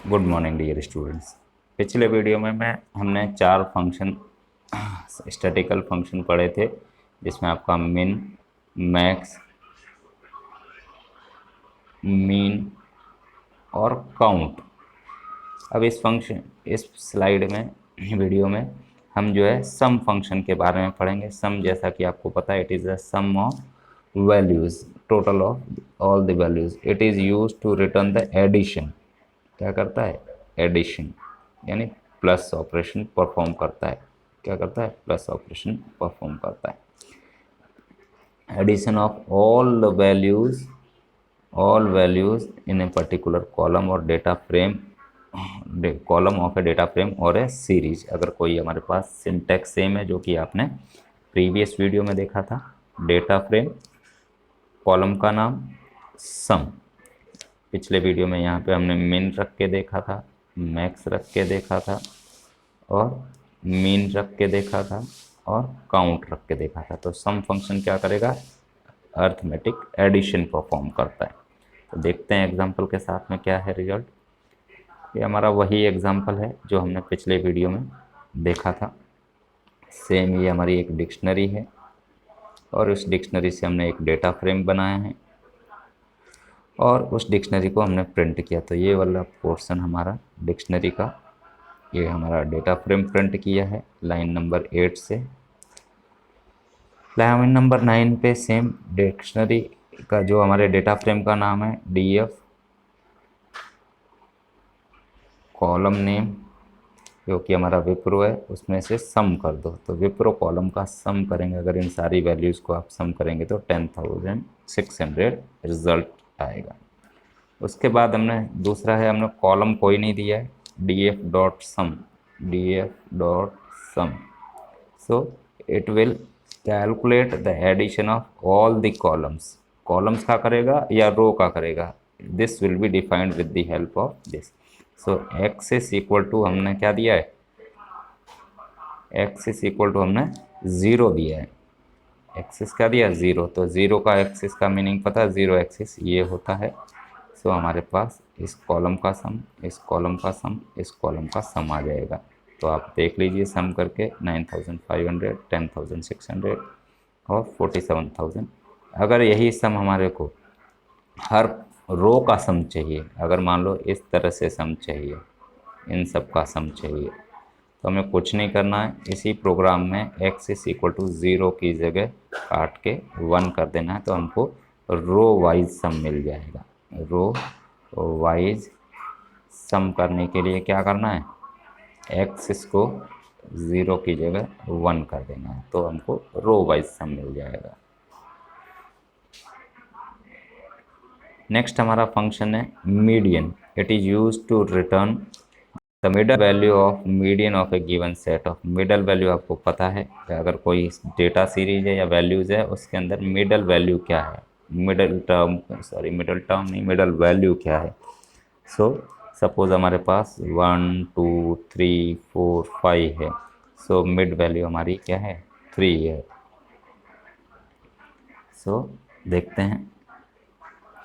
Good morning dear students. पिछले video में हमने चार फंक्शन स्टैटिकल फंक्शन पढ़े थे, जिसमें आपका मिन, मैक्स, मीन और काउंट। अब इस स्लाइड में वीडियो में हम जो है सम फंक्शन के बारे में पढ़ेंगे। सम, जैसा कि आपको पता है, it is the sum of values, total of all the values. It is use to return the addition. क्या करता है? एडिशन, यानी प्लस ऑपरेशन परफॉर्म करता है। क्या करता है? प्लस ऑपरेशन परफॉर्म करता है। Addition of all values in a particular column और data frame, column of a data frame और ए सीरीज। अगर कोई हमारे पास सिंटैक्स सेम है, जो कि आपने प्रीवियस वीडियो में देखा था। डेटा फ्रेम, कॉलम का नाम, सम। पिछले वीडियो में यहाँ पे हमने मिन रख के देखा था, मैक्स रख के देखा था, और मीन रख के देखा था, और काउंट रख के देखा था। तो सम फंक्शन क्या करेगा? अर्थमेटिक एडिशन परफॉर्म करता है। तो देखते हैं एग्जांपल के साथ में क्या है रिजल्ट। ये हमारा वही एग्जांपल है जो हमने पिछले वीडियो में देखा था। सेम ये हमारी एक डिक्शनरी है, और उस डिक्शनरी से हमने एक डेटा फ्रेम बनाया है, और उस डिक्शनरी को हमने प्रिंट किया। तो ये वाला पोर्शन हमारा डिक्शनरी का, ये हमारा डेटा फ्रेम प्रिंट किया है लाइन नंबर 8 से। लाइन नंबर 9 पे सेम डिक्शनरी का जो हमारे डेटा फ्रेम का नाम है डीएफ, कॉलम नेम जो कि हमारा विप्रो है, उसमें से सम कर दो। तो विप्रो कॉलम का सम करेंगे, अगर इन सारी वैल्यूज़ को आप सम करेंगे तो 10,600 रिजल्ट आएगा। उसके बाद हमने दूसरा है, हमने कॉलम कोई नहीं दिया है, df dot sum, df dot sum. So it will calculate the addition of all the columns. Columns का करेगा या रो का करेगा? This will be defined with the help of this. So X is equal to, हमने क्या दिया है? X is equal to हमने ज़ीरो दिया है। एक्सिस क्या दिया? ज़ीरो। तो ज़ीरो का एक्सिस का मीनिंग पता है? ज़ीरो एक्सिस ये होता है। सो हमारे पास इस कॉलम का सम, इस कॉलम का सम, इस कॉलम का सम आ जाएगा। तो आप देख लीजिए सम करके, 9,500, 10,600 और 47,000। अगर यही सम हमारे को हर रो का सम चाहिए, अगर मान लो इस तरह से सम चाहिए, इन सब का सम चाहिए, तो हमें कुछ नहीं करना है। इसी प्रोग्राम में X is equal to zero की जगह काट के 1 कर देना है, तो हमको रो वाइज सम मिल जाएगा। रो वाइज सम करने के लिए क्या करना है? एक्स इसको 0 की जगह 1 कर देना है, तो हमको रो वाइज सम मिल जाएगा। नेक्स्ट हमारा फंक्शन है median. It is use to return the middle value of median of a given set of. Middle value आपको पता है कि अगर कोई डेटा सीरीज है या वैल्यूज़ है, उसके अंदर मिडल वैल्यू क्या है? मिडल टर्म नहीं, मिडल वैल्यू क्या है? सो सपोज हमारे पास 1 2 3 4 5 है। सो मिड वैल्यू हमारी क्या है? 3 है। सो देखते हैं,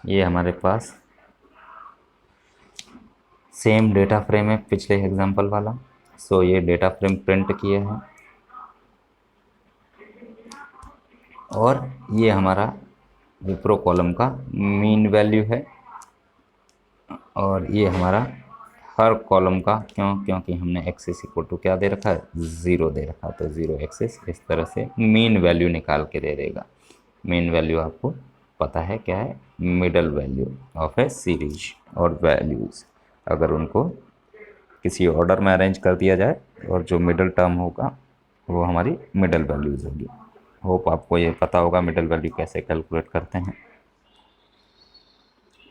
ये हमारे पास सेम डेटा फ्रेम है पिछले एग्जांपल वाला। सो ये डेटा फ्रेम प्रिंट किए हैं, और ये हमारा विप्रो कॉलम का मीन वैल्यू है, और ये हमारा हर कॉलम का, क्योंकि हमने एक्सिस इक्वल टू क्या दे रखा है? ज़ीरो दे रखा है। तो ज़ीरो एक्सिस इस तरह से मीन वैल्यू निकाल के दे देगा। मीन वैल्यू आपको पता है क्या है? Middle value of A series और वैल्यूज़, अगर उनको किसी ऑर्डर में अरेंज कर दिया जाए, और जो मिडल टर्म होगा वो हमारी मिडल वैल्यूज़ होगी। होप आपको ये पता होगा मिडल वैल्यू कैसे कैलकुलेट करते हैं।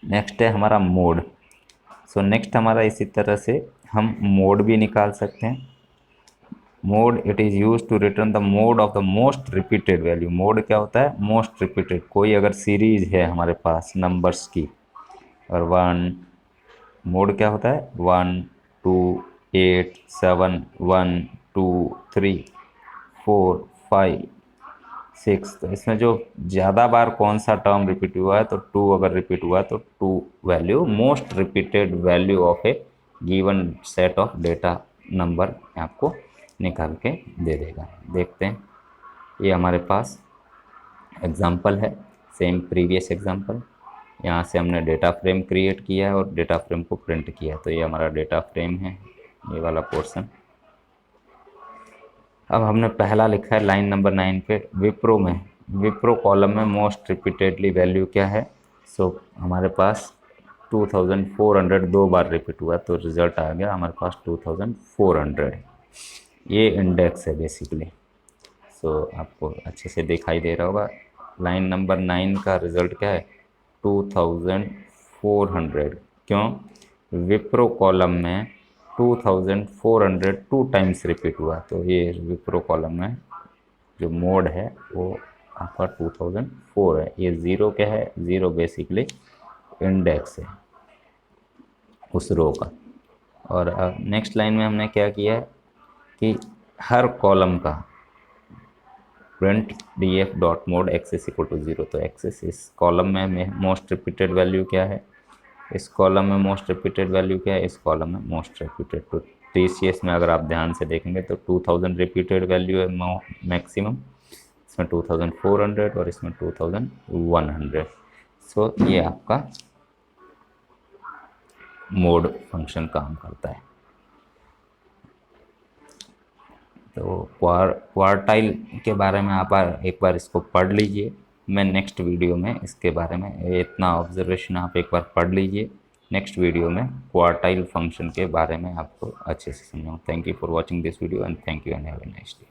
नेक्स्ट है हमारा मोड। सो नेक्स्ट हमारा इसी तरह से हम मोड भी निकाल सकते हैं। Mode, it is use to return the mode of the most repeated value. Mode क्या होता है? Most repeated. कोई अगर सीरीज है हमारे पास नंबर्स की, और वन, मोड क्या होता है? 1 2 8 7 1 2 3 4 5 6। तो इसमें जो ज़्यादा बार कौन सा टर्म रिपीट हुआ है, तो 2 अगर रिपीट हुआ है तो 2 value most repeated value of a given set of data number आपको निकाल के दे देगा। देखते हैं, ये हमारे पास एग्जाम्पल है, सेम प्रीवियस एग्जाम्पल। यहाँ से हमने डेटा फ्रेम क्रिएट किया है और डेटा फ्रेम को प्रिंट किया है, तो ये हमारा डेटा फ्रेम है, ये वाला पोर्शन। अब हमने पहला लिखा है लाइन नंबर 9 पे, विप्रो में, विप्रो कॉलम में मोस्ट रिपीटेडली वैल्यू क्या है। सो हमारे पास 2400 दो बार रिपीट हुआ, तो रिज़ल्ट आ गया हमारे पास 2400। ये इंडेक्स है बेसिकली। सो आपको अच्छे से दिखाई दे रहा होगा, लाइन नंबर 9 का रिज़ल्ट क्या है, 2400। क्यों, विप्रो कॉलम में 2400 टू टाइम्स रिपीट हुआ, तो ये विप्रो कॉलम में जो मोड है वो आपका 2004 है। ये ज़ीरो क्या है, ज़ीरो बेसिकली इंडेक्स है उस रो का। और नेक्स्ट लाइन में हमने क्या किया है कि हर कॉलम का print df dot mode axis equal to 0, तो एक्सेस इस कॉलम में मोस्ट रिपीटेड वैल्यू क्या है, इस कॉलम में मोस्ट रिपीटेड वैल्यू क्या है, इस कॉलम में मोस्ट रिपीटेड। तो TCS में अगर आप ध्यान से देखेंगे तो 2000 रिपीटेड वैल्यू है मैक्सिमम, इसमें 2400 और इसमें 2100। सो ये आपका मोड फंक्शन काम करता है। तो क्वार्टाइल के बारे में आप एक बार इसको पढ़ लीजिए, मैं नेक्स्ट वीडियो में इसके बारे में, इतना ऑब्जर्वेशन आप एक बार पढ़ लीजिए, नेक्स्ट वीडियो में क्वार्टाइल फंक्शन के बारे में आपको अच्छे से समझाऊँ। Thank you for watching this video and thank you and have a nice day.